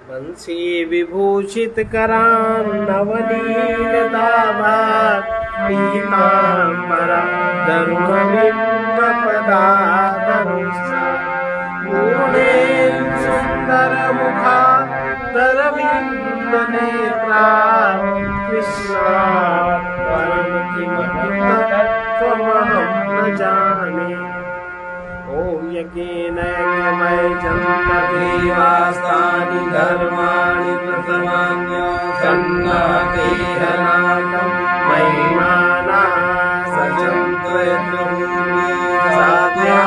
वंशी विभूषित करान् नवनीलदाभात् पीताम्बरा तरुणबिम्बपदाधरुश्च पूर्णेन सुन्दरमुखा तरविन्दनेत्रा कृष्णा परं किमपि तत्त्वमहं न जाने। ओम यज्ञेन यज्ञमयजं तदेवास्तानि धर्माणि प्रथमान्योऽसन्नातेहनाकं महिमानः सजन्तो यज्ञभूमि साध्या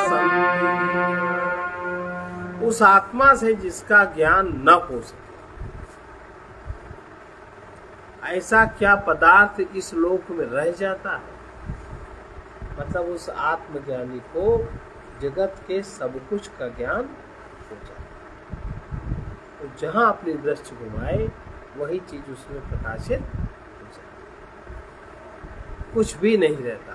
सन्ति। उस आत्मा से जिसका ज्ञान न हो सके, ऐसा क्या पदार्थ इस लोक में रह जाता है? मतलब उस आत्मज्ञानी को जगत के सब कुछ का ज्ञान हो जाए, तो जहां अपनी दृष्टि घुमाए वही चीज उसमें प्रकाशित हो जाए। कुछ भी नहीं रहता,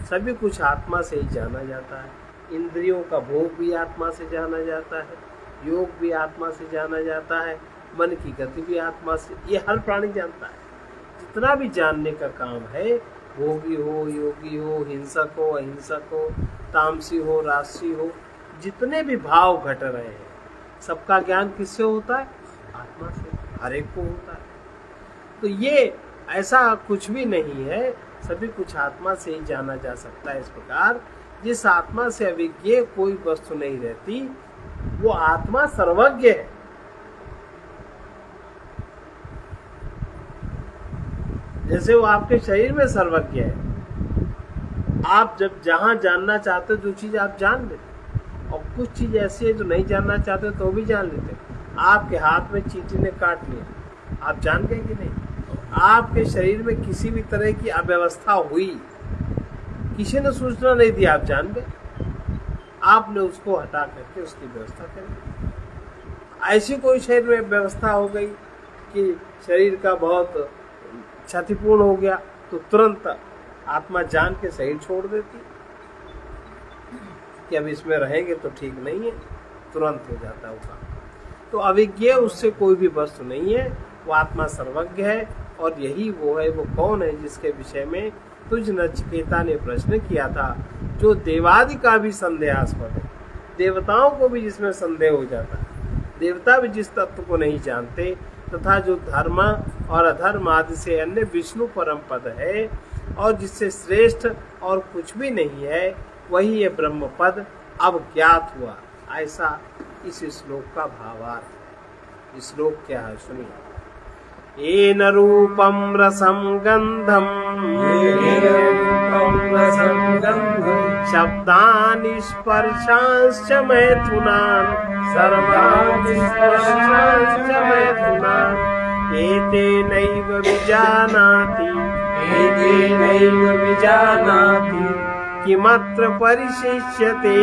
सभी कुछ आत्मा से ही जाना जाता है। इंद्रियों का भोग भी आत्मा से जाना जाता है, योग भी आत्मा से जाना जाता है, मन की गति भी आत्मा से, ये हर प्राणी जानता है। जितना भी जानने का काम है, भोगी हो, योगी हो, हिंसक हो, अहिंसक हो, तामसी हो, राजसी हो, जितने भी भाव घट रहे हैं, सबका ज्ञान किससे होता है? आत्मा से, हर एक को होता है। तो ये ऐसा कुछ भी नहीं है, सभी कुछ आत्मा से ही जाना जा सकता है। इस प्रकार जिस आत्मा से अविज्ञेय कोई वस्तु नहीं रहती, वो आत्मा सर्वज्ञ है। जैसे वो आपके शरीर में सर्वज्ञ है, आप जब जहां जानना चाहते हो जो चीज आप जान लेते, और कुछ चीज ऐसी है जो नहीं जानना चाहते तो भी जान लेते। आपके हाथ में चींटी ने काट लिया, आप जान गए कि नहीं? आपके शरीर में किसी भी तरह की अव्यवस्था हुई, किसी ने सूचना नहीं दी, आप जान गए, आपने उसको हटा करके उसकी व्यवस्था कर दी। ऐसी कोई शरीर में व्यवस्था हो गई कि शरीर का बहुत क्षतिपूर्ण हो गया, तो तुरंत आत्मा जान के शरीर छोड़ देती कि अब इसमें रहेंगे तो ठीक नहीं है, तुरंत हो जाता है वो। तो अविज्ञेय उससे कोई भी वस्तु नहीं है, वो आत्मा सर्वज्ञ है। और यही वो है, वो कौन है जिसके विषय में तुझ नचिकेता ने प्रश्न किया था, जो देवादि का भी संदेहास्पद है, देवताओं को भी जिसमें संदेह हो जाता है, देवता भी जिस तत्व को नहीं जानते, तथा जो धर्म और अधर्म आदि से अन्य विष्णु परम पद है, और जिससे श्रेष्ठ और कुछ भी नहीं है, वही ये ब्रह्म पद अब ज्ञात हुआ। ऐसा इस श्लोक का भावार्थ है। श्लोक क्या है सुनिए। येन रूपम रसम गंधम शब्दानि स्पर्शांश्च मैथुनान् सर्वाणि स्पर्शांश्च मैथुनान् एतेनैव विजानाति किमत्र परिशिष्यते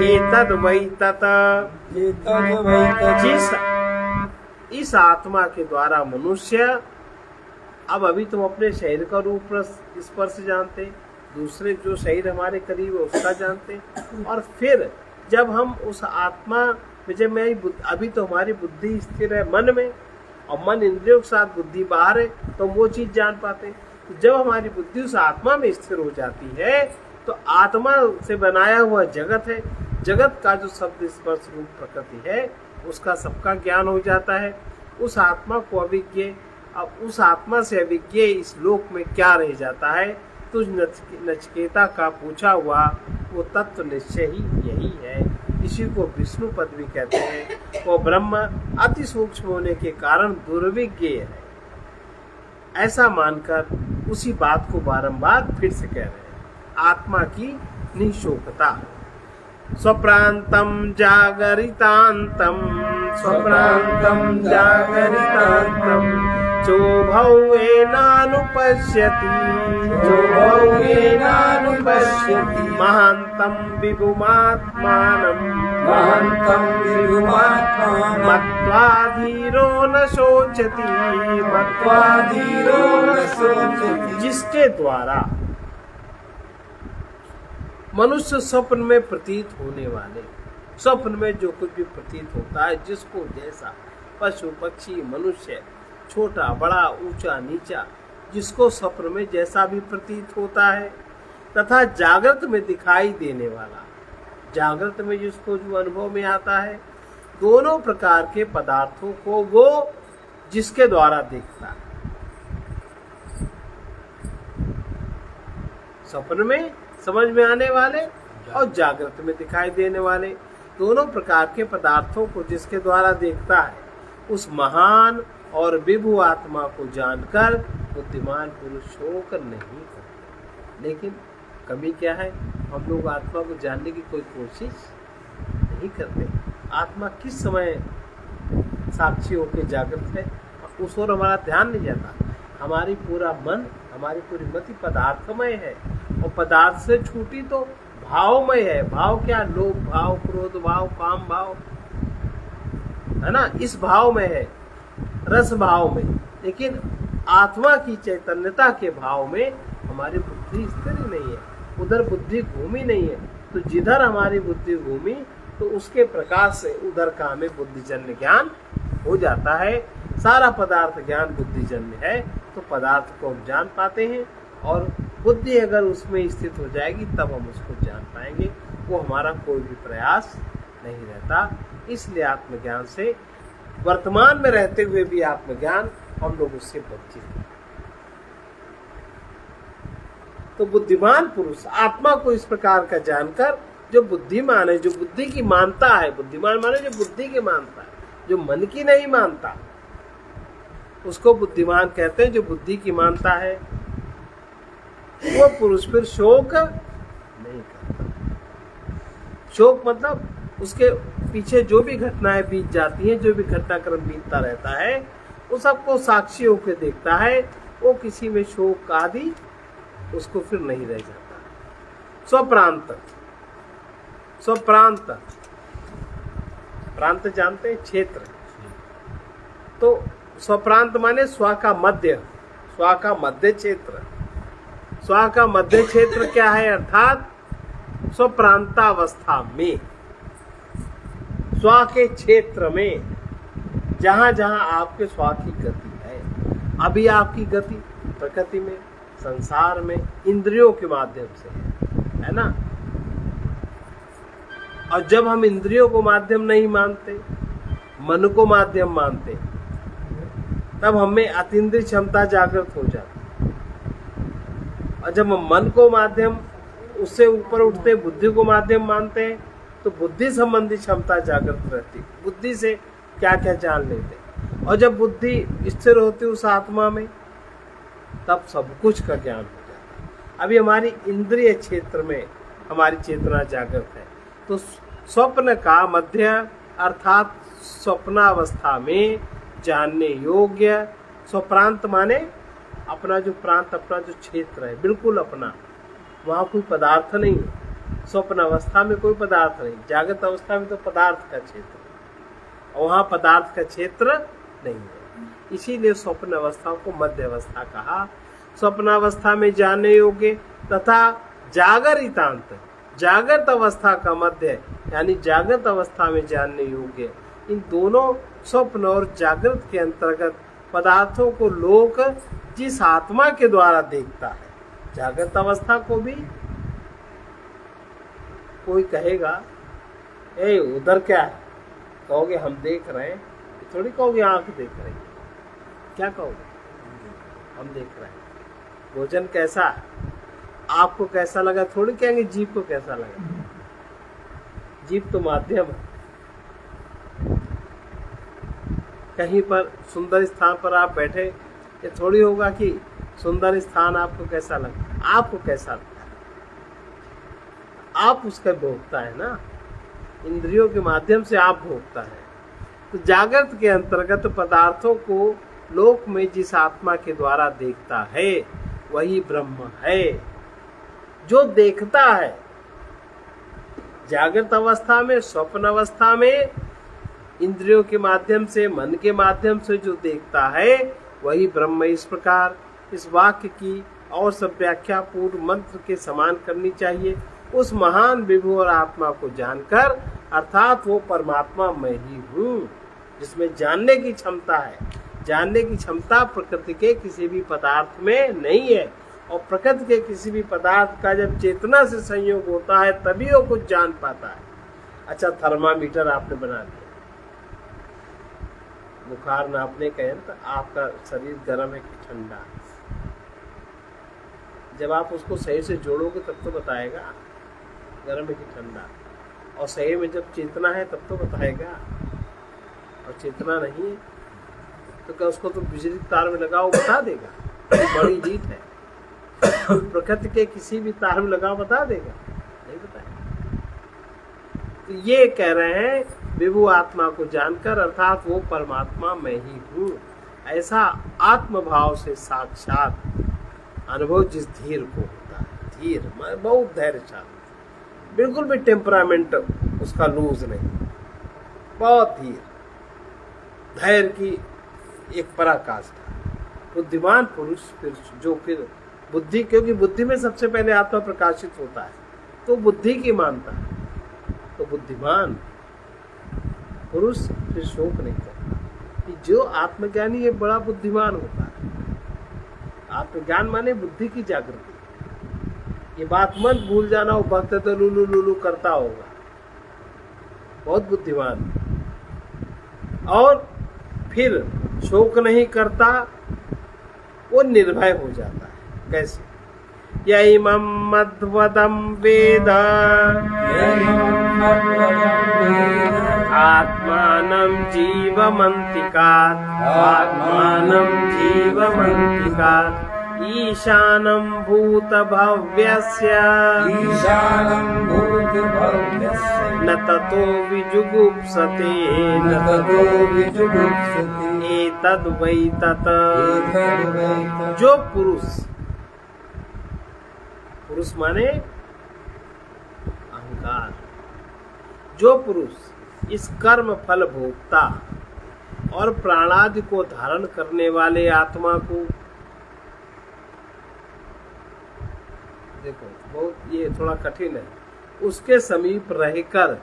एतद्वै तत्। इस आत्मा के द्वारा मनुष्य, अब अभी तुम अपने शरीर का रूप स्पर्श जानते, दूसरे जो शरीर हमारे करीब है उसका जानते, और फिर जब हम उस आत्मा में, जब मैं अभी तो हमारी बुद्धि स्थिर है मन में, और मन इंद्रियों के साथ बुद्धि बाहर है, तो वो चीज जान पाते। तो जब हमारी बुद्धि उस आत्मा में स्थिर हो जाती है, तो आत्मा से बनाया हुआ जगत है, जगत का जो शब्द स्पर्श रूप प्रकृति है, उसका सबका ज्ञान हो जाता है। उस आत्मा को अविज्ञेय, अब उस आत्मा से अविज्ञेय इस लोक में क्या रह जाता है? तुझ नचिकेता का पूछा हुआ वो तत्व निश्चय ही यही है। इसी को विष्णु पद भी कहते हैं। वो ब्रह्म अति सूक्ष्म होने के कारण दुर्विज्ञेय है, ऐसा मानकर उसी बात को बारंबार फिर से कह रहे हैं। आत्मा की निशोकता। स्वप्रांतम जागरितांतम चोभौनानुपश्यति महांतम विभुमात्मानं मत्वाधीरो न शोचति जिसके द्वारा मनुष्य स्वप्न में प्रतीत होने वाले स्वप्न में जो कुछ भी प्रतीत होता है, जिसको जैसा पशु पक्षी मनुष्य, छोटा बड़ा ऊंचा नीचा, जिसको स्वप्न में जैसा भी प्रतीत होता है, तथा जागृत में दिखाई देने वाला, जागृत में जिसको जो अनुभव में आता है, दोनों प्रकार के पदार्थों को वो जिसके द्वारा देखता है। स्वप्न में समझ में आने वाले और जागृत में दिखाई देने वाले दोनों प्रकार के पदार्थों को जिसके द्वारा देखता है, उस महान और विभु आत्मा को जानकर बुद्धिमान पुरुष शोक नहीं करते। लेकिन कमी क्या है, हम लोग आत्मा को जानने की कोई कोशिश नहीं करते। आत्मा किस समय साक्षी होकर जागृत है, उस ओर हमारा ध्यान नहीं जाता। हमारी पूरा मन, हमारी पूरी मति पदार्थमय है, और पदार्थ से छूटी तो भावमय है। भाव क्या? लोभ भाव, क्रोध भाव, काम भाव, है ना, इस भाव में है, रस भाव में। लेकिन आत्मा की चैतन्यता के भाव में हमारी बुद्धि स्थिर ही नहीं है, उधर बुद्धि घूमी नहीं है। तो जिधर हमारी बुद्धि घूमी तो उसके प्रकाश से उधर का हमें बुद्धिजन्य ज्ञान हो जाता है। सारा पदार्थ ज्ञान बुद्धिजन्य है, तो पदार्थ को हम जान पाते हैं, और बुद्धि अगर उसमें स्थित हो जाएगी तब हम उसको जान पाएंगे। वो हमारा कोई भी प्रयास नहीं रहता। इसलिए आत्मज्ञान से, वर्तमान में रहते हुए भी आत्मज्ञान, हम लोग उससे वंचित हैं। तो बुद्धिमान पुरुष आत्मा को इस प्रकार का जानकर, जो बुद्धिमान है, जो बुद्धि की मानता है, बुद्धिमान माने जो बुद्धि की मानता है, जो मन की नहीं मानता, उसको बुद्धिमान कहते हैं। जो बुद्धि की मानता है वो पुरुष फिर शोक नहीं करता। शोक मतलब उसके पीछे जो भी घटनाएं बीत जाती हैं, जो भी घटनाक्रम बीतता रहता है, वो सबको साक्षी होकर देखता है। वो किसी में शोक आदि उसको फिर नहीं रह जाता। स्वप्रांत, स्वप्रांत, प्रांत जानते हैं, क्षेत्र। तो स्वप्रांत माने स्व का मध्य, स्व का मध्य क्षेत्र। स्व का मध्य क्षेत्र क्या है? अर्थात स्वप्रांतावस्था में, स्व के क्षेत्र में, जहां जहां आपके स्व की गति है। अभी आपकी गति प्रकृति में, संसार में, इंद्रियों के माध्यम से है ना। और जब हम इंद्रियों को माध्यम नहीं मानते, मन को माध्यम मानते, तब हमें अतीन्द्रिय क्षमता जागृत हो जाती। और जब हम मन को माध्यम, उससे ऊपर उठते, बुद्धि को माध्यम मानते हैं, तो बुद्धि संबंधी क्षमता जागृत रहती। बुद्धि से क्या क्या जान लेते। और जब बुद्धि स्थिर होती उस आत्मा में, तब सब कुछ का ज्ञान हो जाता। अभी हमारी इंद्रिय क्षेत्र में हमारी चेतना जागृत है। तो स्वप्न का मध्य अर्थात स्वप्नावस्था में जानने योग्य, स्वप्रांत माने अपना जो प्रांत, अपना जो क्षेत्र है, बिल्कुल अपना, वहाँ कोई पदार्थ नहीं है। स्वप्न अवस्था में कोई पदार्थ नहीं, जागृत अवस्था में तो पदार्थ का क्षेत्र, और वहाँ पदार्थ का क्षेत्र नहीं है। इसीलिए स्वप्न अवस्था को मध्य अवस्था कहा। स्वप्न अवस्था में जानने योग्य तथा जागरितांत, जागृत अवस्था का मध्य यानी जागृत अवस्था में जानने योग्य, इन दोनों स्वप्न और जागृत के अंतर्गत पदार्थों को लोक जिस आत्मा के द्वारा देखता है। जागृत अवस्था को भी कोई कहेगा ए उधर क्या है, कहोगे हम देख रहे हैं, थोड़ी कहोगे आंख देख रही है, क्या कहोगे? हम देख रहे हैं। भोजन कैसा है, आपको कैसा लगा, थोड़ी कहेंगे जीभ को कैसा लगा। जीभ तो माध्यम है। कहीं पर सुंदर स्थान पर आप बैठे, ये थोड़ी होगा कि सुंदर स्थान आपको कैसा लगा, आपको कैसा लगता है, आप उसका भोगता है ना, इंद्रियों के माध्यम से आप भोगता है। तो जागृत के अंतर्गत पदार्थों को लोक में जिस आत्मा के द्वारा देखता है वही ब्रह्म है। जो देखता है जागृत अवस्था में, स्वप्न अवस्था में, इंद्रियों के माध्यम से, मन के माध्यम से जो देखता है वही ब्रह्म। इस प्रकार इस वाक्य की और सब व्याख्या पूर्व मंत्र के समान करनी चाहिए। उस महान विभु और आत्मा को जानकर अर्थात वो परमात्मा मैं ही हूँ, जिसमें जानने की क्षमता है। जानने की क्षमता प्रकृति के किसी भी पदार्थ में नहीं है, और प्रकृति के किसी भी पदार्थ का जब चेतना से संयोग होता है तभी वो कुछ जान पाता है। अच्छा, थर्मामीटर आपने बना दिया, बुखार नापने का यंत्र, आपका शरीर गर्म है कि ठंडा। जब आप उसको सही से जोड़ोगे तब तो बताएगा गर्म है कि ठंडा, और सही में जब चेतना है तब तो बताएगा, और चेतना नहीं है तो क्या उसको तो बिजली तार में लगाओ बता देगा, बड़ी हीट है। प्रकृति के किसी भी तार में लगाओ बता देगा, नहीं बताएगा। तो ये कह रहे हैं विभु आत्मा को जानकर, अर्थात वो परमात्मा मैं ही हूँ, ऐसा आत्मभाव से साक्षात अनुभव जिस धीर को होता है। धीर बहुत धैर्यशाली, बिल्कुल भी टेम्परामेंट उसका लूज नहीं, बहुत धीर, धैर्य की एक पराकाष्ठा। बुद्धिमान पुरुष फिर जो फिर बुद्धि, क्योंकि बुद्धि में सबसे पहले आत्मा प्रकाशित होता है, तो बुद्धि की मानता है, तो बुद्धिमान पुरुष फिर शोक नहीं करता। कि जो आत्मज्ञानी है बड़ा बुद्धिमान होता है। आत्मज्ञान माने बुद्धि की जागृति। ये बात मत भूल जाना, वो भक्त तो लुलु लुलु करता होगा, बहुत बुद्धिमान। और फिर शोक नहीं करता, वो निर्भय हो जाता है। कैसे? यैमं मद्वदं वेद आत्मानं जीवमन्तिकात्, आत्मानं जीवमन्तिकात्, ईशानं भूतभव्यस्य, ईशानं भूतभव्यस्य, न ततो विजुगुप्सते, न ततो विजुगुप्सते, एतद् वै तत्। एतद् वै तत्। जो पुरुष, पुरुष माने अहंकार, जो पुरुष इस कर्म फल भोक्ता और प्राणादि को धारण करने वाले आत्मा को, देखो बहुत ये थोड़ा कठिन है, उसके समीप रहकर,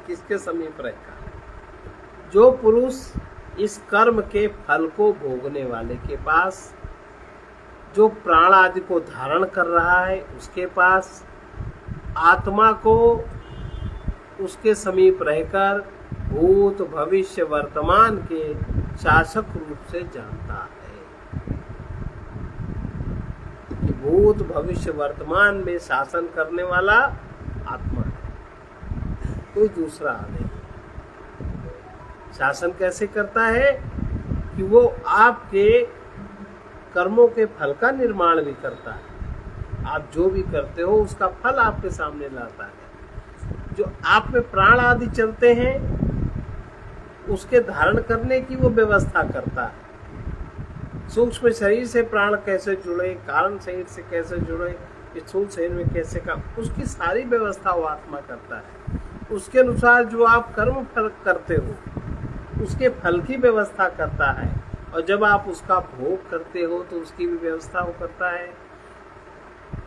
किसके समीप रहकर? जो पुरुष इस कर्म के फल को भोगने वाले के पास, जो प्राण आदि को धारण कर रहा है उसके पास, आत्मा को उसके समीप रहकर भूत भविष्य वर्तमान के शासक रूप से जानता है। कि भूत भविष्य वर्तमान में शासन करने वाला आत्मा है, कोई दूसरा नहीं। शासन कैसे करता है? कि वो आपके कर्मों के फल का निर्माण भी करता है। आप जो भी करते हो उसका फल आपके सामने लाता है। जो आप में प्राण आदि चलते हैं उसके धारण करने की वो व्यवस्था करता है। सूक्ष्म शरीर से प्राण कैसे जुड़े, कारण शरीर से कैसे जुड़े, स्थूल शरीर में कैसे काम, उसकी सारी व्यवस्था वो आत्मा करता है। उसके अनुसार जो आप कर्म फल करते हो उसके फल की व्यवस्था करता है, और जब आप उसका भोग करते हो तो उसकी भी व्यवस्था वो करता है।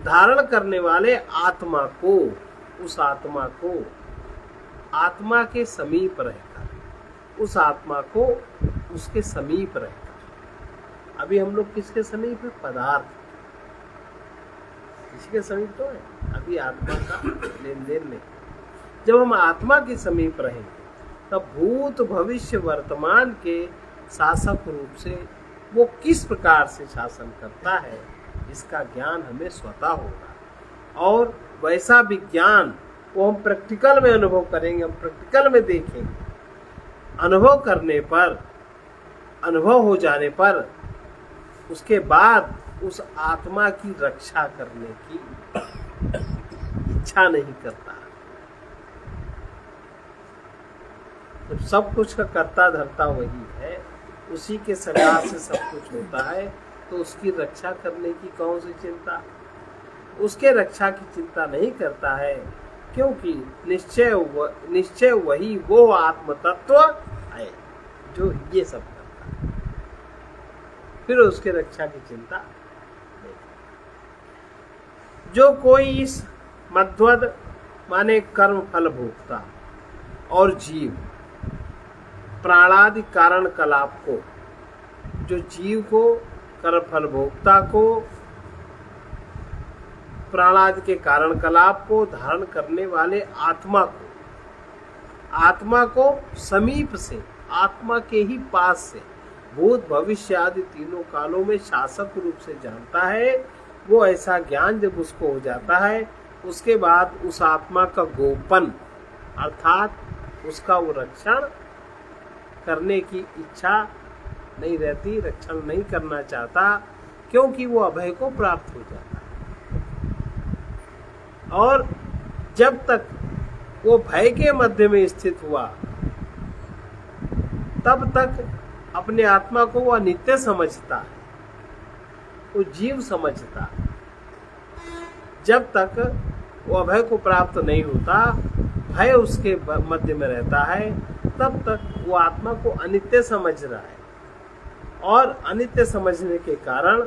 धारण करने वाले आत्मा को, उस आत्मा को आत्मा के समीप रहकर, उस आत्मा को उसके समीप रहकर। अभी हम लोग किसके समीप है? पदार्थ, किसी के समीप तो है, अभी आत्मा का लेन देन नहीं। जब हम आत्मा के समीप रहेंगे तब भूत भविष्य वर्तमान के शासक रूप से वो किस प्रकार से शासन करता है इसका ज्ञान हमें स्वतः होगा। और वैसा विज्ञान वो हम प्रैक्टिकल में अनुभव करेंगे, हम प्रैक्टिकल में देखेंगे। अनुभव करने पर, अनुभव हो जाने पर उसके बाद उस आत्मा की रक्षा करने की इच्छा नहीं करता। जब सब कुछ का कर्ता धर्ता वही है, उसी के सगा से सब कुछ होता है, तो उसकी रक्षा करने की कौन सी चिंता? उसके रक्षा की चिंता नहीं करता है, क्योंकि निश्चय वही वो आत्म तत्व है जो ये सब करता है। फिर उसके रक्षा की चिंता नहीं। जो कोई इस मध्वद माने कर्म फल भोक्ता, और जीव प्राणादि कारण कलाप को, जो जीव को, कर्म फल भोक्ता को, प्राणादि के कारण कलाप को धारण करने वाले आत्मा को समीप से, आत्मा के ही पास से भूत भविष्य आदि तीनों कालों में शासक रूप से जानता है। वो ऐसा ज्ञान जब उसको हो जाता है, उसके बाद उस आत्मा का गोपन अर्थात उसका वो रक्षण करने की इच्छा नहीं रहती, रक्षण नहीं करना चाहता, क्योंकि वो अभय को प्राप्त हो जाता है। और जब तक वो भय के मध्य में स्थित हुआ, तब तक अपने आत्मा को वो अनित्य समझता है, वो जीव समझता है। जब तक वो अभय को प्राप्त नहीं होता, भय उसके मध्य में रहता है, तब तक वो आत्मा को अनित्य समझ रहा है। और अनित्य समझने के कारण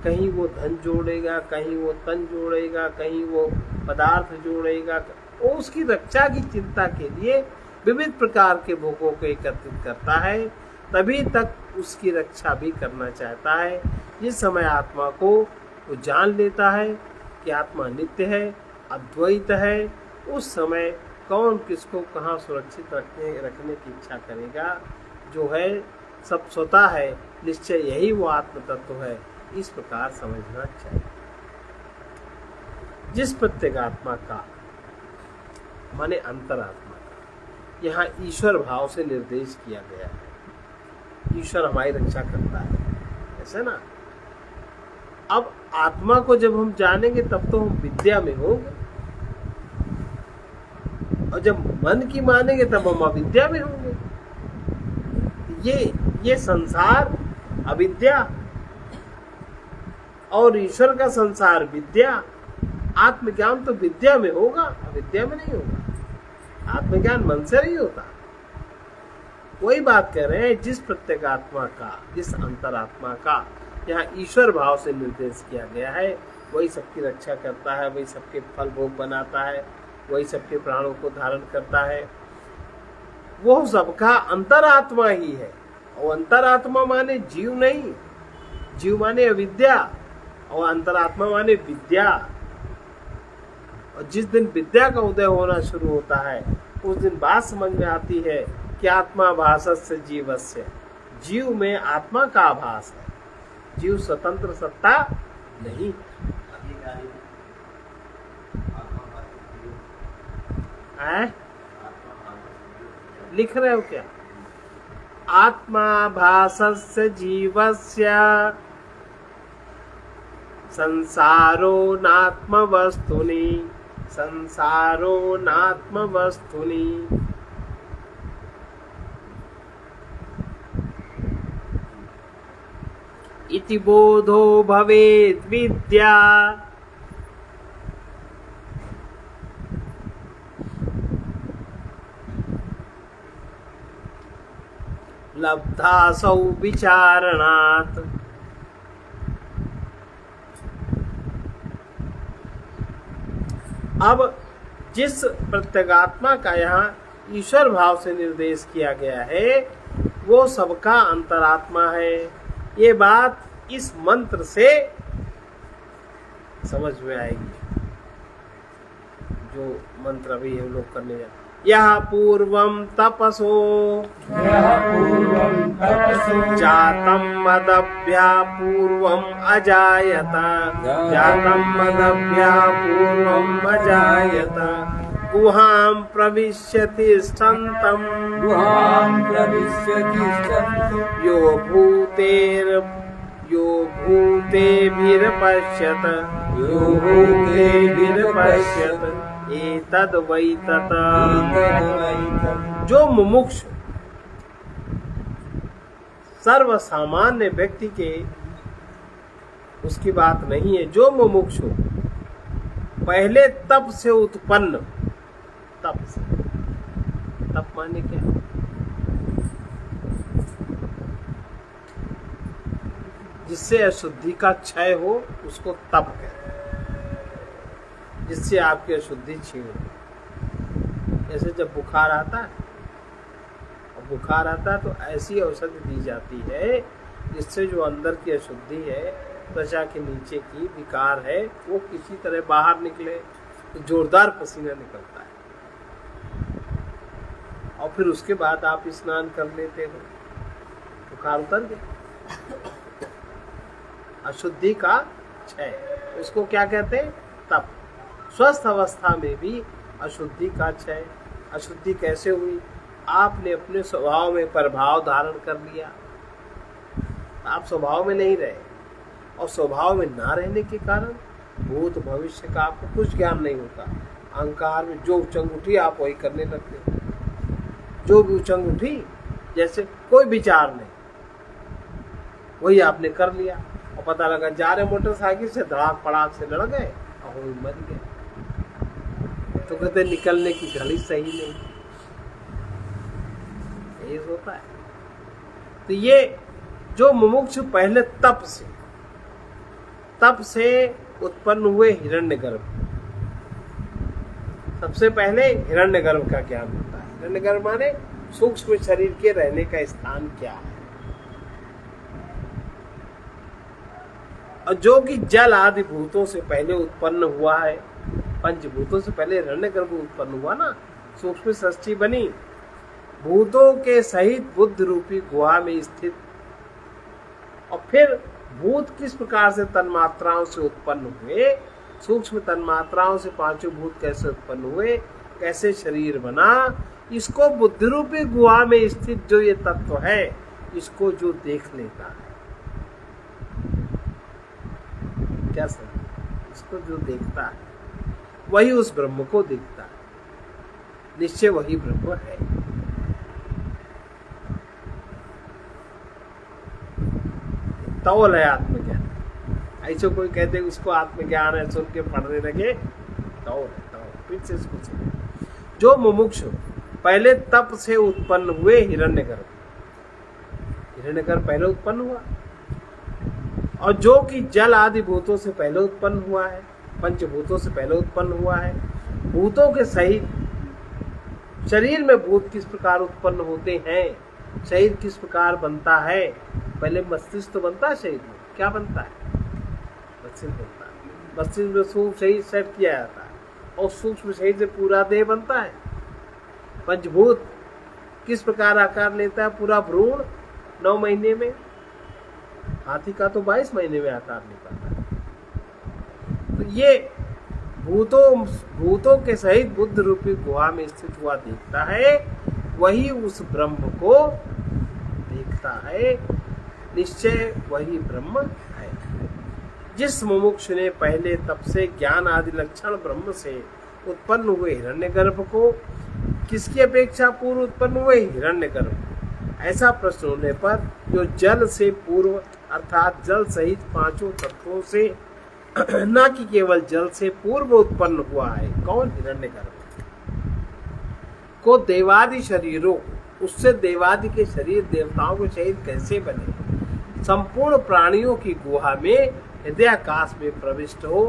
कहीं वो धन जोड़ेगा, कहीं वो तन जोड़ेगा, कहीं वो पदार्थ जोड़ेगा, वो उसकी रक्षा की चिंता के लिए विविध प्रकार के भोगों को एकत्रित करता है, तभी तक उसकी रक्षा भी करना चाहता है। जिस समय आत्मा को वो जान लेता है कि आत्मा नित्य है, अद्वैत है, उस समय कौन किसको कहाँ सुरक्षित रखने की इच्छा करेगा, जो है सब स्वतः है, निश्चय यही वो आत्म तत्व है। इस प्रकार समझना चाहिए। जिस प्रत्येगात्मा का माने अंतरात्मा का यहाँ ईश्वर भाव से निर्देश किया गया है, ईश्वर हमारी रक्षा करता है, ऐसे ना। अब आत्मा को जब हम जानेंगे तब तो हम विद्या में होंगे, और जब मन की मानेंगे तब हम अविद्या में होंगे। ये संसार अविद्या और ईश्वर का संसार विद्या। आत्मज्ञान तो विद्या में होगा, अविद्या में नहीं होगा। आत्मज्ञान मन से नहीं होता। वही बात कह रहे हैं, जिस प्रत्येगात्मा का, जिस अंतरात्मा का यहाँ ईश्वर भाव से निर्देश किया गया है, वही सबकी रक्षा करता है, वही सबके फल भोग बनाता है, वही सबके प्राणों को धारण करता है। वो सबका अंतरात्मा ही है। और अंतरात्मा माने जीव नहीं, जीव माने अविद्या, और अंतरात्मा माने विद्या। और जिस दिन विद्या का उदय होना शुरू होता है, उस दिन बात समझ में आती है कि आत्मा भासस्य जीवस्य, जीव में आत्मा का आभास है, जीव स्वतंत्र सत्ता नहीं। लिख रहे हो क्या? आत्मा भासस्य जीवस्य संसारो नात्म वस्तुनि, संसारो नात्म वस्तुनि। इति बोधो भवेत् विद्या, लब्धासौ विचारणात्। अब जिस प्रत्यगात्मा का यहाँ ईश्वर भाव से निर्देश किया गया है, वो सबका अंतरात्मा है। ये बात इस मंत्र से समझ में आएगी, जो मंत्र अभी हम लोग करने जाते। यह पूर्वं तपसो जातं मदभ्या पूर्वम् अजायत, जातं मदभ्या पूर्वम् अजायत। गुहां प्रविश्य तिष्ठन्तं, यो भूतेभिर्पश्यत, एतद् वै तत्। जो मुमुक्षु सर्व सामान्य व्यक्ति के उसकी बात नहीं है। जो मुमुक्षु पहले तप से उत्पन्न, तप से, तप माने क्या? जिससे अशुद्धि का क्षय हो उसको तप कहते हैं, जिससे आपकी अशुद्धि छीन हो। जैसे जब बुखार आता है, और बुखार आता है तो ऐसी औषधि दी जाती है जिससे जो अंदर की अशुद्धि है, त्वचा के नीचे की विकार है, वो किसी तरह बाहर निकले। तो जोरदार पसीना निकलता है और फिर उसके बाद आप स्नान कर लेते हो, बुखार उतर गया। अशुद्धि का क्षय, उसको क्या कहते हैं? तप। स्वस्थ अवस्था में भी अशुद्धि का क्षय। अशुद्धि कैसे हुई? आपने अपने स्वभाव में प्रभाव धारण कर लिया, आप स्वभाव में नहीं रहे, और स्वभाव में ना रहने के कारण भूत भविष्य का आपको कुछ ज्ञान नहीं होता। अहंकार में जो उचंग उठी आप वही करने लगते हो। जो भी उचंग उठी, जैसे कोई विचार नहीं, वही आपने कर लिया, और पता लगा जा रहे मोटरसाइकिल से धड़ाक पड़ाक से लड़ गए और वो मर गए। तो कहते निकलने की घड़ी सही नहीं, यही होता है। तो ये जो मुमुक्षु पहले तप से उत्पन्न हुए हिरण्यगर्भ, सबसे पहले हिरण्यगर्भ का ज्ञान होता है। हिरण्यगर्भ माने सूक्ष्म शरीर के रहने का स्थान क्या है, और जो कि जल आदि भूतों से पहले उत्पन्न हुआ है। पंचभूतों से पहले हिरण्यगर्भ उत्पन्न हुआ ना, सूक्ष्म सृष्टि बनी भूतों के सहित बुद्ध रूपी गुहा में स्थित। और फिर भूत किस प्रकार से तन्मात्राओं से उत्पन्न हुए, सूक्ष्म तन्मात्राओं से पांचों भूत कैसे उत्पन्न हुए, कैसे शरीर बना, इसको बुद्धि रूपी गुहा में स्थित जो ये तत्व है, इसको जो देख लेता है, क्या समझ, इसको जो देखता है वही उस ब्रह्म को देखता है। निश्चय वही ब्रह्म है। तौल है आत्मज्ञान। ऐसे कोई कहते उसको आत्मज्ञान है, सुन के पढ़ने लगे, तौल है, तौल। फिर से इसको सुनो। जो मुमुक्षु पहले तप से उत्पन्न हुए हिरण्यगर्भ, हिरण्यगर्भ पहले उत्पन्न हुआ, और जो कि जल आदि भूतों से पहले उत्पन्न हुआ है, पंचभूतों से पहले उत्पन्न हुआ है, भूतों के सहित शरीर में भूत किस प्रकार उत्पन्न होते हैं, शरीर किस प्रकार बनता है। पहले मस्तिष्क तो बनता है, शरीर में क्या बनता है? मस्तिष्क बनता है। मस्तिष्क में सूक्ष्म शरीर सेट किया जाता है, और सूक्ष्म शरीर से पूरा देह बनता है। पंचभूत किस प्रकार आकार लेता है? पूरा भ्रूण 9 महीने में, हाथी का तो 22 महीने में आकार ले पाता है। तो ये भूतों के सहित बुद्ध रूपी गुहा में स्थित हुआ देखता है, वही उस ब्रह्म को देखता है। निश्चय वही ब्रह्म है। जिस मुमुक्षु ने पहले तप से ज्ञान आदि लक्षण ब्रह्म से उत्पन्न हुए हिरण्यगर्भ को किसकी अपेक्षा पूर्व उत्पन्न हुए? हिरण्यगर्भ। ऐसा प्रश्न होने पर जो जल से पूर्व अर्थात जल सहित पांचों तत्वों से न कि केवल जल से पूर्व उत्पन्न हुआ है, कौन? हिरण्यगर्भ को देवादि शरीरों, उससे देवादि के शरीर, देवताओं के शरीर कैसे बने, संपूर्ण प्राणियों की गुहा में हृदयाकाश में प्रविष्ट हो,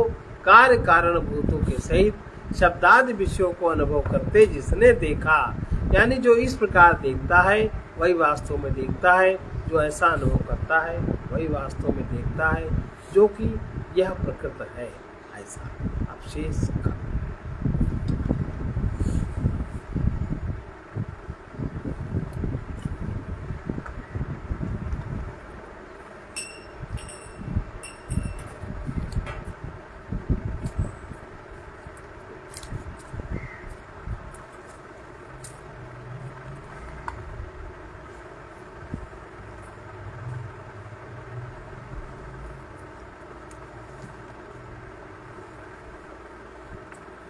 कार्य कारण भूतों के सहित शब्दादि विषयों को अनुभव करते जिसने देखा, यानी जो इस प्रकार देखता है वही वास्तव में देखता है, जो ऐसा अनुभव करता है वही वास्तव में देखता है, जो कि यह प्रकृत है। ऐसा अवशेष का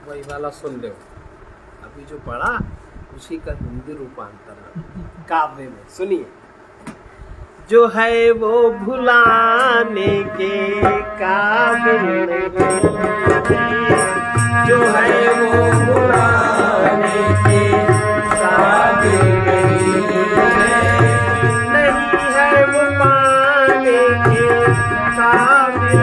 वही वाला सुन लो। अभी जो पढ़ा उसी का हिंदी रूपांतर काव्य में सुनिए। जो है वो भुलाने के काबिल नहीं, जो है वो भुलाने के काबिल नहीं है, वो पाने के काबिल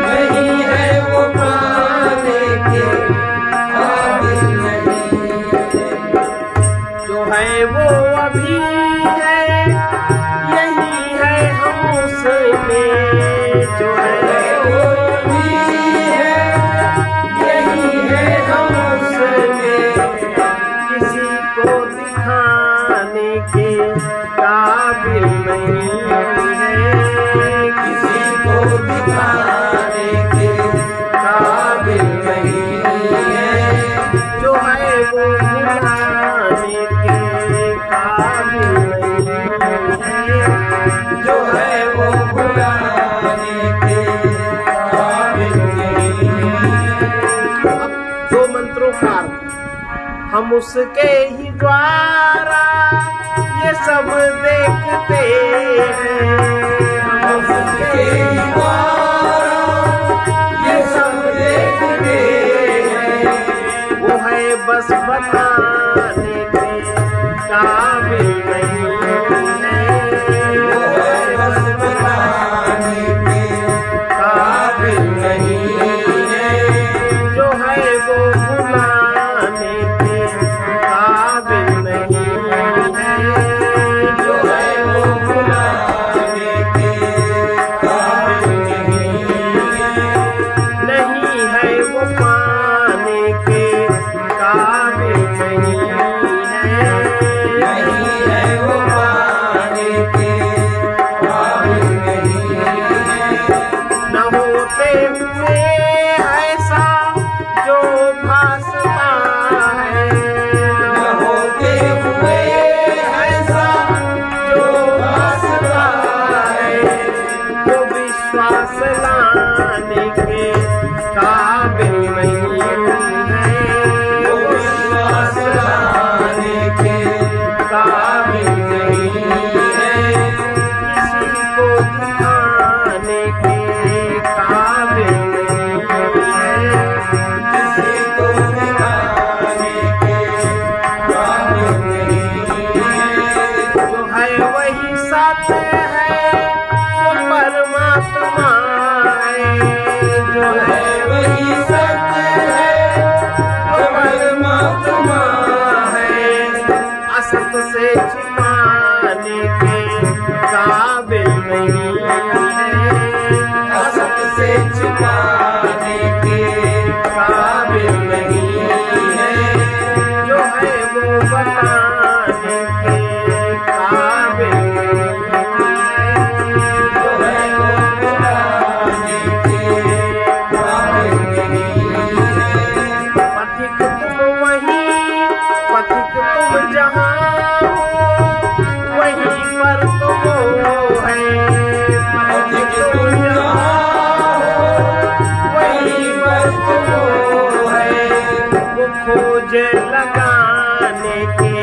नहीं है, वो पाने के काबिल सूत्रोकार हम उसके ही द्वारा ये सब देखते हैं। हम उसके ही द्वारा ये सब देखते हैं। वो है बस बताने के काबिल नहीं है। वो है बस बताने के काबिल नहीं है। जो है वो भुलाने के काबिल नहीं है। जो है वो भुलाने के काबिल नहीं है। नहीं है वो पाने के काबिल नहीं है। नहीं है वो पाने के काबिल नहीं है। न होते हुए ऐसा जो भासता है। न होते हुए ऐसा जो भासता है। जो विश्वास लाने के काबिल नहीं है। वो विश्वास लाने के काबिल नहीं है। किसी को दिखाने के काबिल नहीं है। किसी को दिखाने के काबिल नहीं है। जो है वही सत्य है वो परमात्मा है। जो जो है है वही सत्य है वो परमात्मा है। असत से छिपाने के काबिल नहीं है। असत से छिपाने के काबिल नहीं है। जो है वो बताने के काबिल नहीं है। जो है वो बताने के काबिल नहीं है। पथिक तुम वहीं पथिक तुम जहाँ हो वहीं पर तो वो है। पथिक तुम जहाँ हो वहीं पर तो वो है। वो खोज लगाने के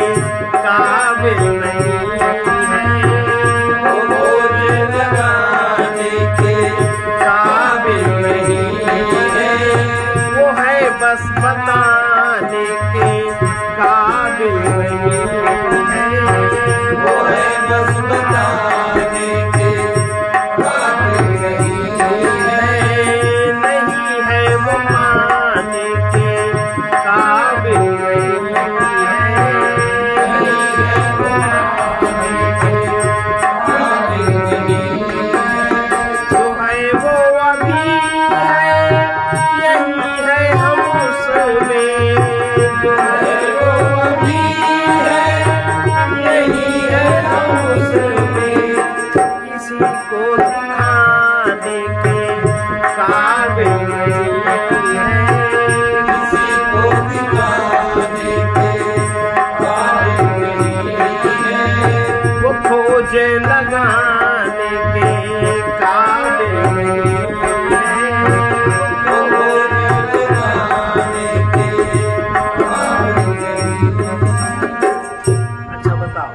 काबिल नहीं है। वो खोज लगाने के काबिल नहीं है। वो है बस बताने के काबिल नहीं है। वो है बस बताने के काबिल नहीं है। नहीं है वो पाने के काबिल नहीं है। नहीं है वो पाने के काबिल नहीं है। जो है वो अभी है यही है हम उसमें। जो है वो अभी है यही है हम उसमें। किसी को दिखाने के काबिल नहीं है। किसी को दिखाने के काबिल नहीं है। वो खोज लगाने के काबिल नहीं है। वो खोज लगाने के काबिल नहीं है। अच्छा बताओ,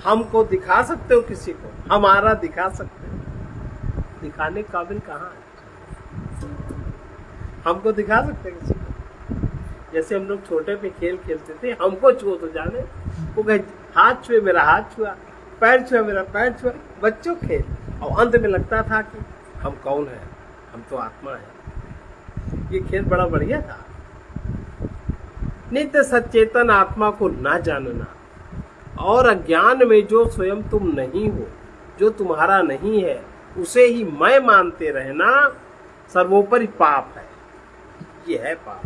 हमको दिखा सकते हो किसी को? हमारा दिखा सकते हो? दिखाने के काबिल कहाँ है? हमको दिखा सकते हैं किसी को? जैसे हम लोग छोटे पे खेल खेलते थे, हमको छुओ तो जाने, वो कहे हाथ छुए मेरा हाथ छुआ, पैर छुआ मेरा पैर छुआ, बच्चों खेल। और अंत में लगता था कि हम कौन है, हम तो आत्मा है। ये खेल बड़ा बढ़िया था। नित्य सचेतन आत्मा को ना जानना और अज्ञान में जो स्वयं तुम नहीं हो, जो तुम्हारा नहीं है, उसे ही मैं मानते रहना सर्वोपरि पाप है। ये है पाप।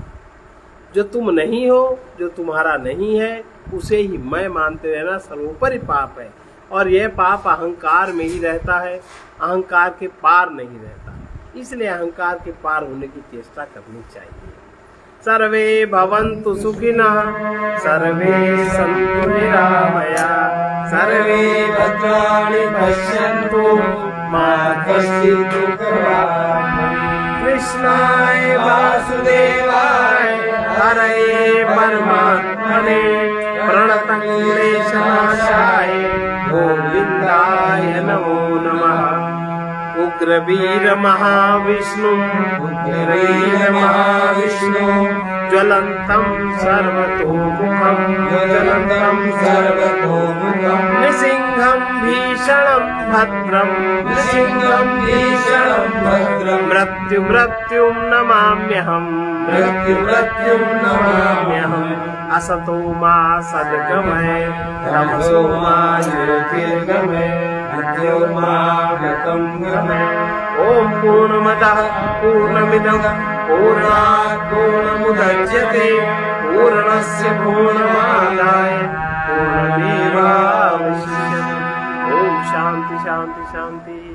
जो तुम नहीं हो, जो तुम्हारा नहीं है, उसे ही मैं मानते रहना सर्वोपरि पाप है। और यह पाप अहंकार में ही रहता है, अहंकार के पार नहीं रहता। इसलिए अहंकार के पार होने की चेष्टा करनी चाहिए। सर्वे भवन्तु सुखिनः, सर्वे सन्तु निरामयाः, सर्वे भद्राणि पश्यन्तु मा कश्चित् दुःखभाग् भवेत्। कृष्णाय वासुदेवाय हरये उग्रवीर महाविष्णु उग्रवीर महाविष्णु ज्वलन्तं सर्वतोमुखं ज्वलन्तं सर्वतोमुखं नृसिंहं भीषणं भद्रं नृसिंहं भीषणं भद्रं मृत्युं नमाम्यहम् मृत्युं नमाम्यहम् असतो मा सद्गमय तमसो मा ज्योतिर्गमय मृत्युर्मामृतं गमय। ॐ पूर्णमदः पूर्णमिदं पूर्णात् पूर्णमुदच्यते पूर्णस्य पूर्णमादाय पूर्णमेवावशिष्यते। ॐ शान्ति शान्ति शान्ति।